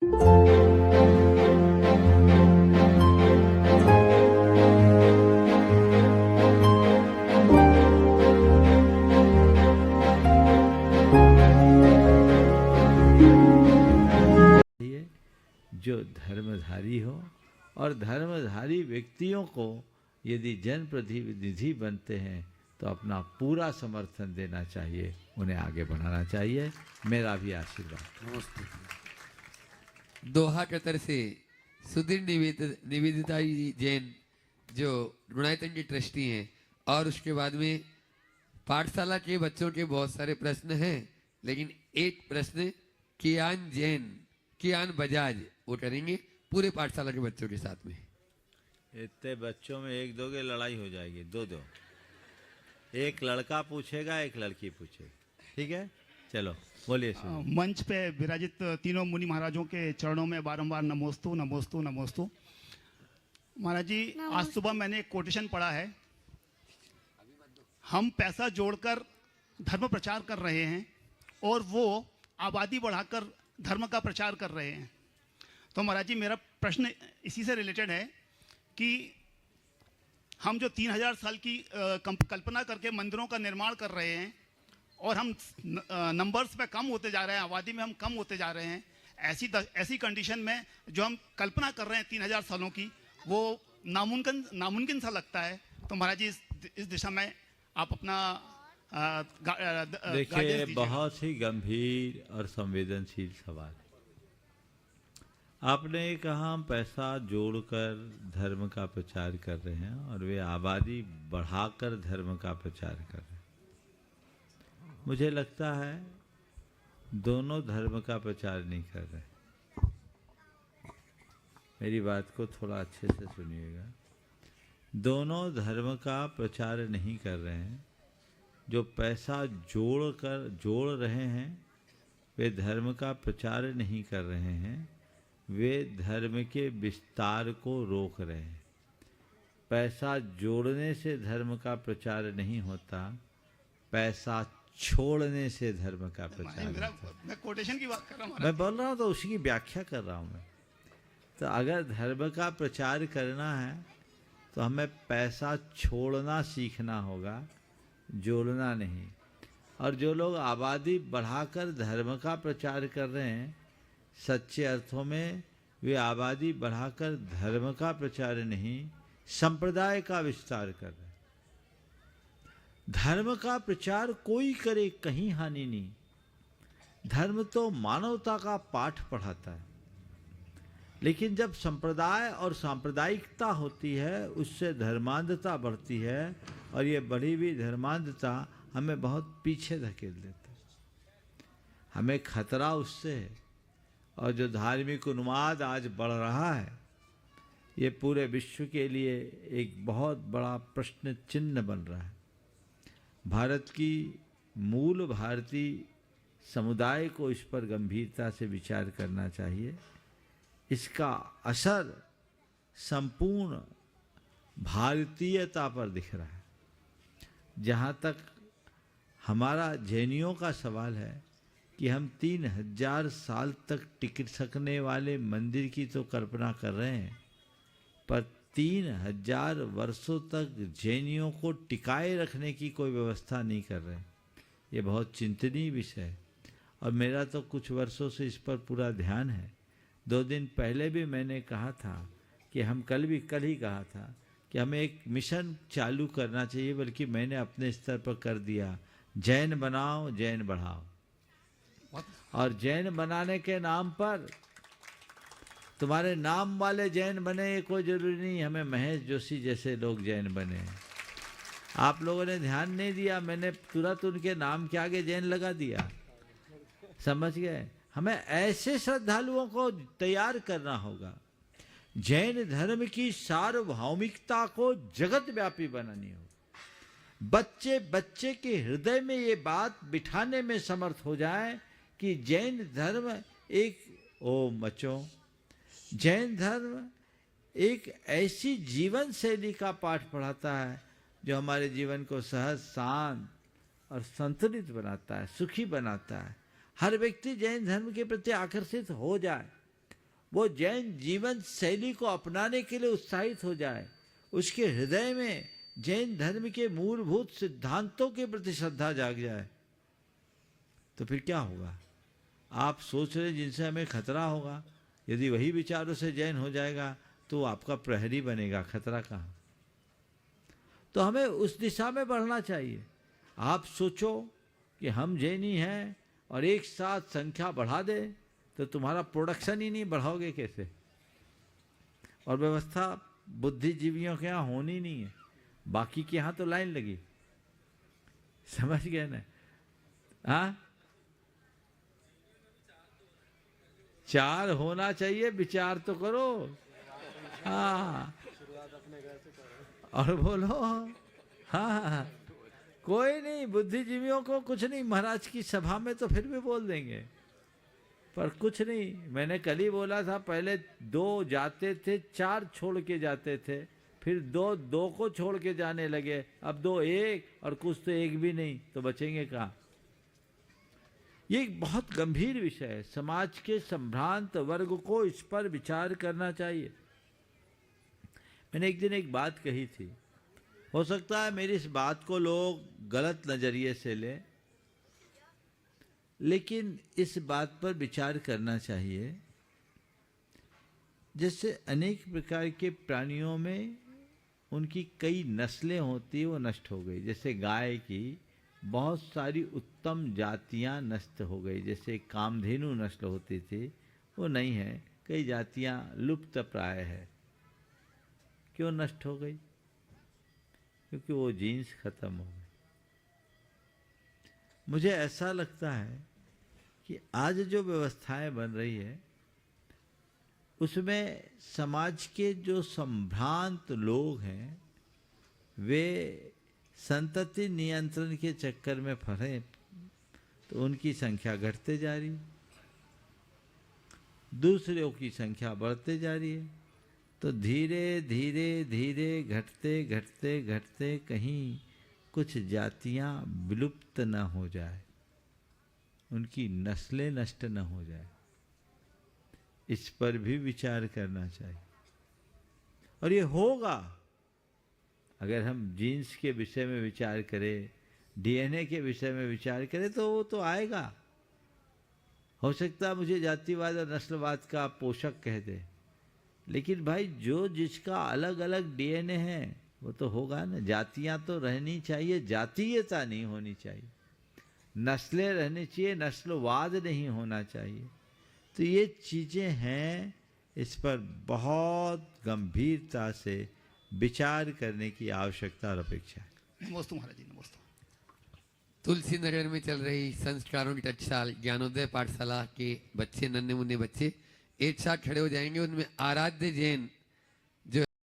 जो धर्मधारी हो, और धर्मधारी व्यक्तियों को यदि जनप्रतिनिधि बनते हैं तो अपना पूरा समर्थन देना चाहिए, उन्हें आगे बढ़ाना चाहिए। मेरा भी आशीर्वाद। नमस्ते। दोहा कतर से सुधीर निवेदिता जैन जो गुणायतन की ट्रस्टी हैं, और उसके बाद में पाठशाला के बच्चों के बहुत सारे प्रश्न हैं, लेकिन एक प्रश्न कियान बजाज वो करेंगे पूरे पाठशाला के बच्चों के साथ में। इतने बच्चों में एक दो के लड़ाई हो जाएगी, दो एक लड़का पूछेगा, एक लड़की पूछेगी, ठीक है? चलो बोलिए। मंच पे विराजित तीनों मुनि महाराजों के चरणों में बारंबार नमोस्तु नमोस्तु नमोस्तु। महाराज जी, आज सुबह मैंने एक कोटेशन पढ़ा है, हम पैसा जोड़कर धर्म प्रचार कर रहे हैं और वो आबादी बढ़ाकर धर्म का प्रचार कर रहे हैं। तो महाराज जी, मेरा प्रश्न इसी से रिलेटेड है कि हम जो 3000 साल की कल्पना करके मंदिरों का निर्माण कर रहे हैं और हम नंबर्स पे कम होते जा रहे हैं, आबादी में हम कम होते जा रहे हैं, ऐसी कंडीशन में जो हम कल्पना कर रहे हैं 3000 सालों की, वो नामुमकिन सा लगता है। तो महाराज जी, इस दिशा में आप अपना देखिए, बहुत ही गंभीर और संवेदनशील सवाल। आपने कहा हम पैसा जोड़कर धर्म का प्रचार कर रहे हैं और वे आबादी बढ़ाकर धर्म का प्रचार कर रहे हैं। मुझे लगता है दोनों धर्म का प्रचार नहीं कर रहे। मेरी बात को थोड़ा अच्छे से सुनिएगा। दोनों धर्म का प्रचार नहीं कर रहे हैं। जो पैसा जोड़ रहे हैं वे धर्म का प्रचार नहीं कर रहे हैं, वे धर्म के विस्तार को रोक रहे हैं। पैसा जोड़ने से धर्म का प्रचार नहीं होता, पैसा छोड़ने से धर्म का प्रचार होता है। मैं कोटेशन की बात कर रहा हूँ, मैं बोल रहा हूँ तो उसी की व्याख्या कर रहा हूँ मैं। तो अगर धर्म का प्रचार करना है तो हमें पैसा छोड़ना सीखना होगा, जोड़ना नहीं। और जो लोग आबादी बढ़ाकर धर्म का प्रचार कर रहे हैं, सच्चे अर्थों में वे आबादी बढ़ाकर धर्म का प्रचार नहीं, संप्रदाय का विस्तार कर रहे हैं। धर्म का प्रचार कोई करे, कहीं हानि नहीं। धर्म तो मानवता का पाठ पढ़ाता है, लेकिन जब संप्रदाय और सांप्रदायिकता होती है, उससे धर्मांधता बढ़ती है, और ये बढ़ी हुई धर्मांधता हमें बहुत पीछे धकेल देता है। हमें खतरा उससे है। और जो धार्मिक उन्माद आज बढ़ रहा है, ये पूरे विश्व के लिए एक बहुत बड़ा प्रश्न चिन्ह बन रहा है। भारत की मूल भारतीय समुदाय को इस पर गंभीरता से विचार करना चाहिए। इसका असर संपूर्ण भारतीयता पर दिख रहा है। जहाँ तक हमारा जैनियों का सवाल है कि हम 3000 साल तक टिक सकने वाले मंदिर की तो कल्पना कर रहे हैं, पर 3000 वर्षों तक जैनियों को टिकाए रखने की कोई व्यवस्था नहीं कर रहे। ये बहुत चिंतनीय विषय है और मेरा तो कुछ वर्षों से इस पर पूरा ध्यान है। 2 दिन पहले भी मैंने कहा था कि हम कल ही कहा था कि हमें एक मिशन चालू करना चाहिए, बल्कि मैंने अपने स्तर पर कर दिया, जैन बनाओ जैन बढ़ाओ। और जैन बनाने के नाम पर तुम्हारे नाम वाले जैन बने ये कोई जरूरी नहीं, हमें महेश जोशी जैसे लोग जैन बने। आप लोगों ने ध्यान नहीं दिया, मैंने तुरंत उनके नाम के आगे जैन लगा दिया, समझ गए? हमें ऐसे श्रद्धालुओं को तैयार करना होगा। जैन धर्म की सार्वभौमिकता को जगत व्यापी बनानी होगी। बच्चे बच्चे के हृदय में ये बात बिठाने में समर्थ हो जाए कि जैन धर्म जैन धर्म एक ऐसी जीवन शैली का पाठ पढ़ाता है जो हमारे जीवन को सहज, शांत और संतुलित बनाता है, सुखी बनाता है। हर व्यक्ति जैन धर्म के प्रति आकर्षित हो जाए, वो जैन जीवन शैली को अपनाने के लिए उत्साहित हो जाए, उसके हृदय में जैन धर्म के मूलभूत सिद्धांतों के प्रति श्रद्धा जाग जाए, तो फिर क्या होगा? आप सोच रहे जिनसे हमें खतरा होगा, यदि वही विचारों से जैन हो जाएगा तो आपका प्रहरी बनेगा, खतरा कहाँ? तो हमें उस दिशा में बढ़ना चाहिए। आप सोचो कि हम जैनी हैं और एक साथ संख्या बढ़ा दे, तो तुम्हारा प्रोडक्शन ही नहीं बढ़ाओगे कैसे? और व्यवस्था बुद्धिजीवियों के यहाँ होनी नहीं है, बाकी के यहाँ तो लाइन लगी, समझ गए ना? हाँ, 4 होना चाहिए, विचार तो करो। हाँ, और बोलो। हाँ, कोई नहीं, बुद्धिजीवियों को कुछ नहीं, महाराज की सभा में तो फिर भी बोल देंगे, पर कुछ नहीं। मैंने कल ही बोला था, पहले 2 जाते थे, 4 छोड़ के जाते थे, फिर 2 को छोड़ के जाने लगे, अब 2 1, और कुछ तो 1 भी नहीं, तो बचेंगे कहाँ? ये एक बहुत गंभीर विषय है। समाज के संभ्रांत वर्ग को इस पर विचार करना चाहिए। मैंने एक दिन एक बात कही थी, हो सकता है मेरी इस बात को लोग गलत नजरिए से लें, लेकिन इस बात पर विचार करना चाहिए। जैसे अनेक प्रकार के प्राणियों में उनकी कई नस्लें होती है, वो नष्ट हो गई। जैसे गाय की बहुत सारी उत्तम जातियां नष्ट हो गई, जैसे कामधेनु नस्ल होती थी, वो नहीं है, कई जातियां लुप्त प्राय है। क्यों नष्ट हो गई? क्योंकि वो जीन्स खत्म हो गई। मुझे ऐसा लगता है कि आज जो व्यवस्थाएं बन रही है, उसमें समाज के जो संभ्रांत लोग हैं, वे संतति नियंत्रण के चक्कर में फंसे, तो उनकी संख्या घटते जा रही है, दूसरों की संख्या बढ़ते जा रही है। तो धीरे धीरे धीरे घटते घटते घटते कहीं कुछ जातियां विलुप्त न हो जाए, उनकी नस्लें नष्ट न हो जाए, इस पर भी विचार करना चाहिए। और ये होगा अगर हम जीन्स के विषय में विचार करें, डीएनए के विषय में विचार करें, तो वो तो आएगा। हो सकता है मुझे जातिवाद और नस्लवाद का पोषक कह दे, लेकिन भाई जो जिसका अलग अलग डीएनए है वो तो होगा ना। जातियां तो रहनी चाहिए, जातीयता नहीं होनी चाहिए, नस्लें रहनी चाहिए, नस्लवाद नहीं होना चाहिए। तो ये चीज़ें हैं, इस पर बहुत गंभीरता से विचार करने की आवश्यकता और अपेक्षा है। नमस्ते महाराज जी, नमस्ते। तुलसी नगर में चल रही संस्कारों की टकसाल ज्ञानोदय पाठशाला के बच्चे, नन्हे मुन्ने बच्चे एक साथ खड़े हो जाएंगे। उनमें आराध्य जैन